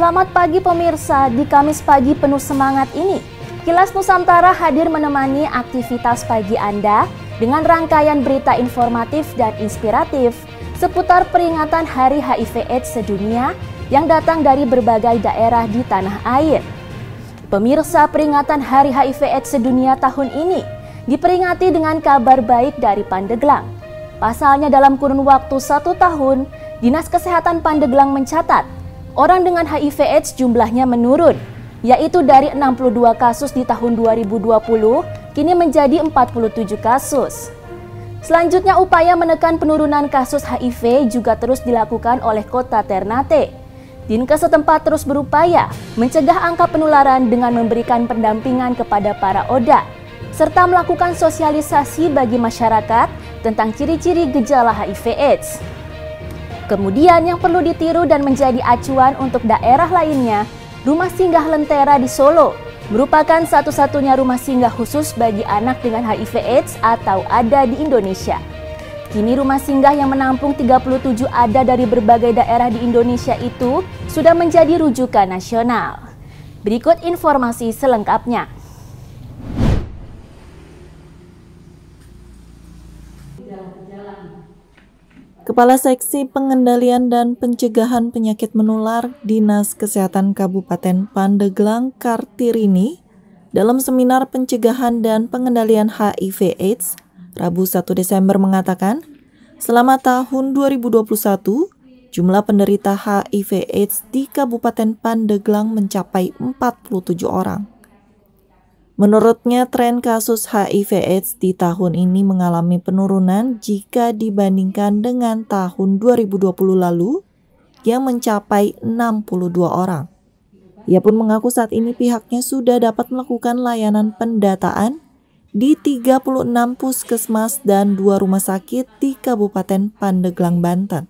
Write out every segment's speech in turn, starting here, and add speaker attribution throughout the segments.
Speaker 1: Selamat pagi pemirsa, di Kamis pagi penuh semangat ini, Kilas Nusantara hadir menemani aktivitas pagi Anda dengan rangkaian berita informatif dan inspiratif seputar peringatan Hari HIV/AIDS sedunia yang datang dari berbagai daerah di tanah air. Pemirsa, peringatan Hari HIV/AIDS sedunia tahun ini diperingati dengan kabar baik dari Pandeglang. Pasalnya dalam kurun waktu 1 tahun, Dinas Kesehatan Pandeglang mencatat orang dengan HIV/AIDS jumlahnya menurun, yaitu dari 62 kasus di tahun 2020 kini menjadi 47 kasus. Selanjutnya, upaya menekan penurunan kasus HIV juga terus dilakukan oleh Kota Ternate. Dinkes setempat terus berupaya mencegah angka penularan dengan memberikan pendampingan kepada para ODA, serta melakukan sosialisasi bagi masyarakat tentang ciri-ciri gejala HIV/AIDS. Kemudian yang perlu ditiru dan menjadi acuan untuk daerah lainnya, Rumah Singgah Lentera di Solo merupakan satu-satunya rumah singgah khusus bagi anak dengan HIV/AIDS atau ADA di Indonesia. Kini rumah singgah yang menampung 37 ADA dari berbagai daerah di Indonesia itu sudah menjadi rujukan nasional. Berikut informasi selengkapnya.
Speaker 2: Kepala Seksi Pengendalian dan Pencegahan Penyakit Menular Dinas Kesehatan Kabupaten Pandeglang Kartirini dalam seminar pencegahan dan pengendalian HIV/AIDS Rabu 1 Desember mengatakan, selama tahun 2021, jumlah penderita HIV/AIDS di Kabupaten Pandeglang mencapai 47 orang. Menurutnya, tren kasus HIV/AIDS di tahun ini mengalami penurunan jika dibandingkan dengan tahun 2020 lalu yang mencapai 62 orang. Ia pun mengaku saat ini pihaknya sudah dapat melakukan layanan pendataan di 36 puskesmas dan 2 rumah sakit di Kabupaten Pandeglang, Banten,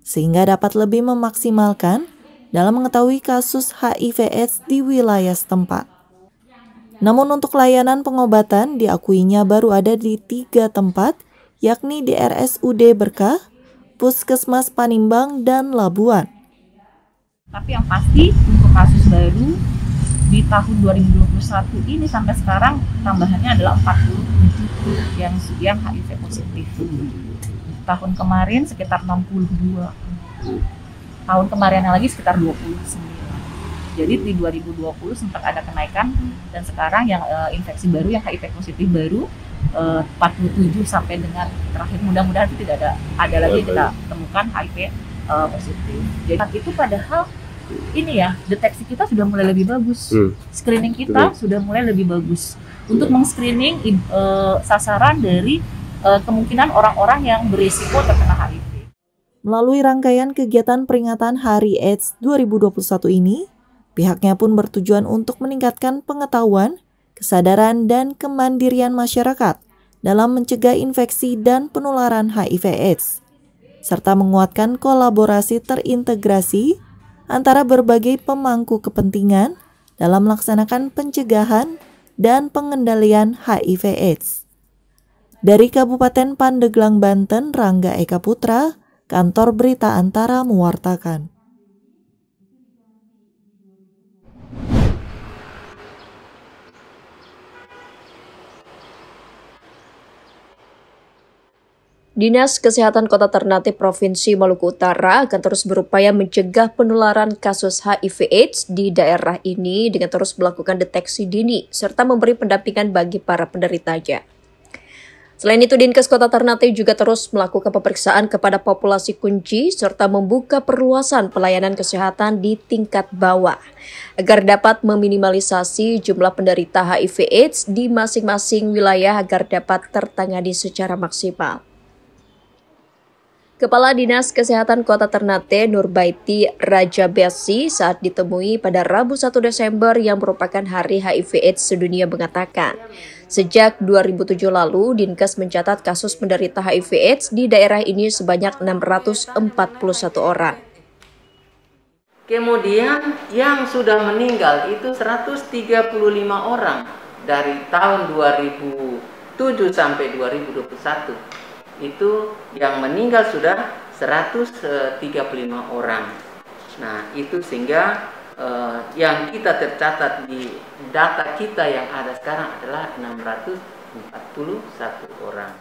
Speaker 2: sehingga dapat lebih memaksimalkan dalam mengetahui kasus HIV/AIDS di wilayah setempat. Namun untuk layanan pengobatan diakuinya baru ada di 3 tempat, yakni di RSUD Berkah, Puskesmas Panimbang, dan Labuan.
Speaker 3: Tapi yang pasti untuk kasus baru di tahun 2021 ini sampai sekarang tambahannya adalah 47 yang HIV positif. Tahun kemarin sekitar 62. Tahun kemarinnya lagi sekitar 29. Jadi di 2020 sempat ada kenaikan dan sekarang yang infeksi baru yang HIV positif baru 47 sampai dengan terakhir, mudah-mudahan tidak ada lagi kita temukan HIV positif. Jadi itu padahal ini ya, deteksi kita sudah mulai lebih bagus, screening kita sudah mulai lebih bagus untuk meng-screening sasaran dari kemungkinan orang-orang yang berisiko terkena HIV.
Speaker 2: Melalui rangkaian kegiatan peringatan Hari AIDS 2021 ini, pihaknya pun bertujuan untuk meningkatkan pengetahuan, kesadaran, dan kemandirian masyarakat dalam mencegah infeksi dan penularan HIV/AIDS, serta menguatkan kolaborasi terintegrasi antara berbagai pemangku kepentingan dalam melaksanakan pencegahan dan pengendalian HIV/AIDS. Dari Kabupaten Pandeglang, Banten, Rangga Eka Putra, Kantor Berita Antara mewartakan.
Speaker 4: Dinas Kesehatan Kota Ternate Provinsi Maluku Utara akan terus berupaya mencegah penularan kasus HIV/AIDS di daerah ini dengan terus melakukan deteksi dini serta memberi pendampingan bagi para penderitanya. Selain itu, Dinkes Kota Ternate juga terus melakukan pemeriksaan kepada populasi kunci serta membuka perluasan pelayanan kesehatan di tingkat bawah agar dapat meminimalisasi jumlah penderita HIV/AIDS di masing-masing wilayah agar dapat tertangani secara maksimal. Kepala Dinas Kesehatan Kota Ternate Nurbaiti Rajabesi saat ditemui pada Rabu 1 Desember yang merupakan Hari HIV/AIDS sedunia mengatakan, sejak 2007 lalu Dinkes mencatat kasus penderita HIV/AIDS di daerah ini sebanyak 641 orang.
Speaker 5: Kemudian yang sudah meninggal itu 135 orang dari tahun 2007 sampai 2021. Itu yang meninggal sudah 135 orang. Nah, itu sehingga yang kita tercatat di data kita yang ada sekarang adalah 641 orang.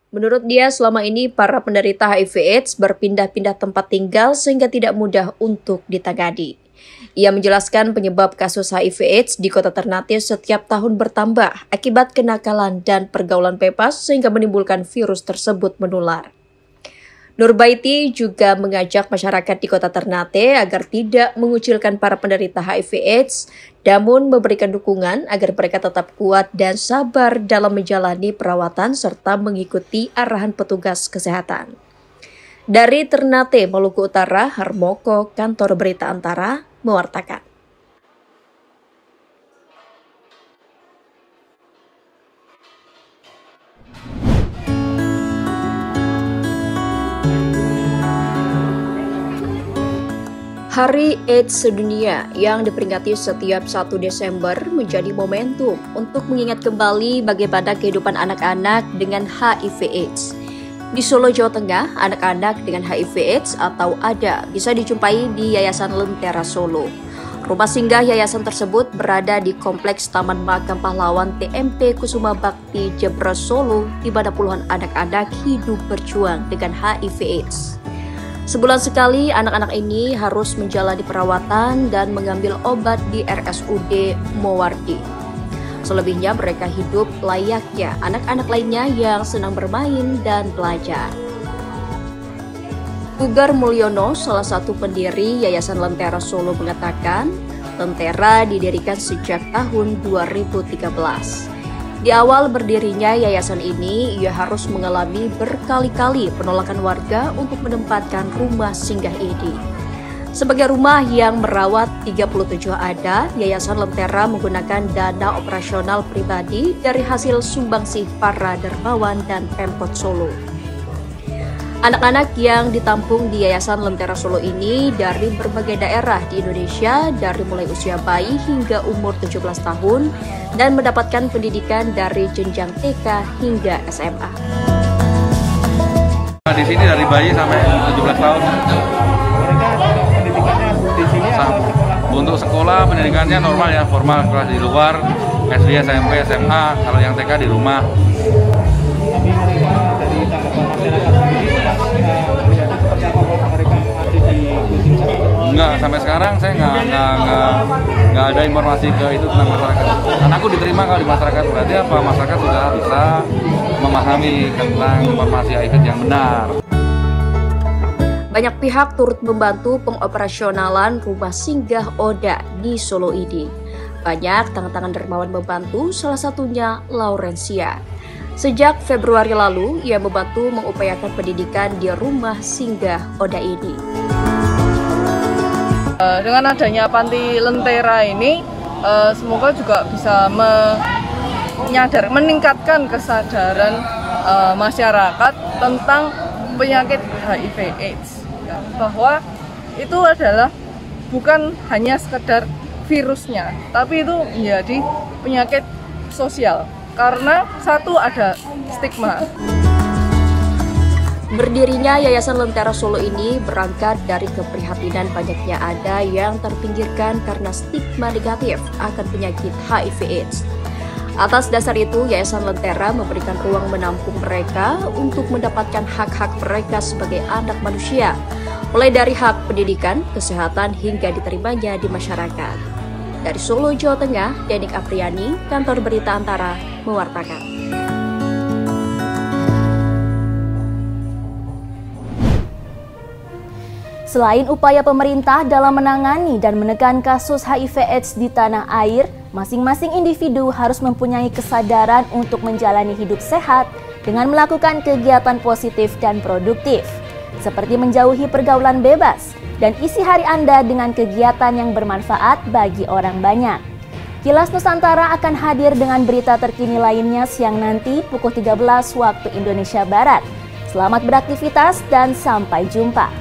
Speaker 4: Menurut dia, selama ini para penderita HIV/AIDS berpindah-pindah tempat tinggal sehingga tidak mudah untuk ditangani. Ia menjelaskan penyebab kasus HIV/AIDS di Kota Ternate setiap tahun bertambah akibat kenakalan dan pergaulan bebas sehingga menimbulkan virus tersebut menular. Nurbaiti juga mengajak masyarakat di Kota Ternate agar tidak mengucilkan para penderita HIV/AIDS, namun memberikan dukungan agar mereka tetap kuat dan sabar dalam menjalani perawatan serta mengikuti arahan petugas kesehatan. Dari Ternate, Maluku Utara, Harmoko, Kantor Berita Antara, mewartakan. Hari AIDS Sedunia yang diperingati setiap 1 Desember menjadi momentum untuk mengingat kembali bagaimana kehidupan anak-anak dengan HIV/AIDS. Di Solo, Jawa Tengah, anak-anak dengan HIV/AIDS atau ADA bisa dijumpai di Yayasan Lentera Solo. Rumah singgah yayasan tersebut berada di Kompleks Taman Makam Pahlawan TMP Kusuma Bakti, Jebres, Solo, di mana puluhan anak-anak hidup berjuang dengan HIV/AIDS. Sebulan sekali, anak-anak ini harus menjalani perawatan dan mengambil obat di RSUD Mowardi. Selebihnya mereka hidup layaknya anak-anak lainnya yang senang bermain dan belajar. Pugar Mulyono, salah satu pendiri Yayasan Lentera Solo, mengatakan, Lentera didirikan sejak tahun 2013. Di awal berdirinya yayasan ini, ia harus mengalami berkali-kali penolakan warga untuk menempatkan rumah singgah ini. Sebagai rumah yang merawat 37 ADA, Yayasan Lentera menggunakan dana operasional pribadi dari hasil sumbangsih para dermawan dan Pemkot Solo. Anak-anak yang ditampung di Yayasan Lentera Solo ini dari berbagai daerah di Indonesia, dari mulai usia bayi hingga umur 17 tahun, dan mendapatkan pendidikan dari jenjang TK hingga SMA.
Speaker 6: Di sini dari bayi sampai 17 tahun.
Speaker 7: Mereka pendidikannya di sini atau sekolah?
Speaker 6: Untuk sekolah pendidikannya normal ya, formal, kelas di luar, SD, SMP, SMA, kalau yang TK di rumah.
Speaker 7: Tapi mereka dari tanggapan masyarakat sendiri melihatnya seperti apa, mereka masih di kucing saja?
Speaker 6: Enggak, sampai sekarang saya nggak ada informasi ke itu tentang masyarakat. Karena aku diterima kalau di masyarakat, berarti apa? Masyarakat sudah bisa memahami tentang informasi HIV yang benar.
Speaker 4: Banyak pihak turut membantu pengoperasionalan rumah singgah ODA di Solo ini. Banyak tangan-tangan dermawan membantu, salah satunya Laurencia. Sejak Februari lalu, ia membantu mengupayakan pendidikan di rumah singgah ODA ini.
Speaker 8: Dengan adanya Panti Lentera ini, semoga juga bisa meningkatkan kesadaran masyarakat tentang penyakit HIV/AIDS, bahwa itu adalah bukan hanya sekedar virusnya, tapi itu menjadi penyakit sosial. Karena satu, ada stigma.
Speaker 4: Berdirinya Yayasan Lentera Solo ini berangkat dari keprihatinan banyaknya ADA yang terpinggirkan karena stigma negatif akan penyakit HIV/AIDS. Atas dasar itu, Yayasan Lentera memberikan ruang menampung mereka untuk mendapatkan hak-hak mereka sebagai anak manusia, mulai dari hak pendidikan, kesehatan, hingga diterimanya di masyarakat. Dari Solo, Jawa Tengah, Denik Apriani, Kantor Berita Antara, mewartakan.
Speaker 1: Selain upaya pemerintah dalam menangani dan menekan kasus HIV/AIDS di tanah air, masing-masing individu harus mempunyai kesadaran untuk menjalani hidup sehat dengan melakukan kegiatan positif dan produktif, seperti menjauhi pergaulan bebas dan isi hari Anda dengan kegiatan yang bermanfaat bagi orang banyak. Kilas Nusantara akan hadir dengan berita terkini lainnya siang nanti pukul 13 waktu Indonesia Barat. Selamat beraktivitas dan sampai jumpa.